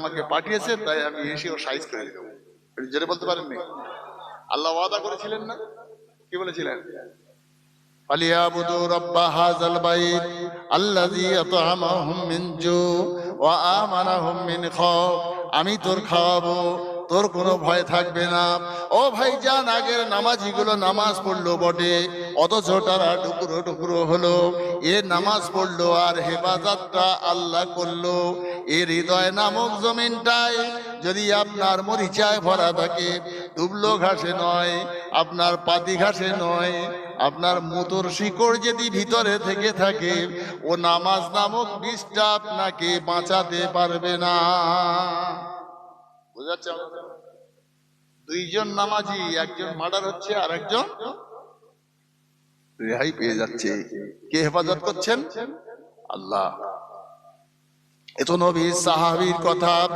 আমাকে পাঠিয়েছে, তাই আমি এসে ও সাইজ করে দেবো। জেরে বলতে পারেননি? আল্লাহ ওয়াদা করেছিলেন না? কি বলেছিলেন? ফালিয়াবুদু রাব্বা হাযাল বাইত আল্লাযী আত'আমাহুম মিন জু ওয়া আমানাহুম মিন খাউফ। আমি তোর খাওয়াবো, তোর কোনো ভয় থাকবে না। ও ভাইজান, আগের নামাজিগুলো নামাজ পড়লো বটে, অথচ তারা টুকরো টুকরো হলো। এ নামাজ পড়লো আর হেফাজতটা আল্লাহ করলো। এর হৃদয় নামক জমিনটায় যদি আপনার মরিচায় ভরা থাকে, দুবলো ঘাসে নয়, আপনার পাতি ঘাসে নয়, আপনার মুতর শিকড় যদি ভিতরে থেকে থাকে, ও নামাজ নামক বিষটা আপনাকে বাঁচাতে পারবে না। বুঝাচ্ছে? দুইজন নামাজি, একজন মার্ডার হচ্ছে আর একজন রেহাই পেয়ে যাচ্ছে। কে হেফাজত করছেন? আল্লাহ। এ তো নবী সাহাবীর কথা।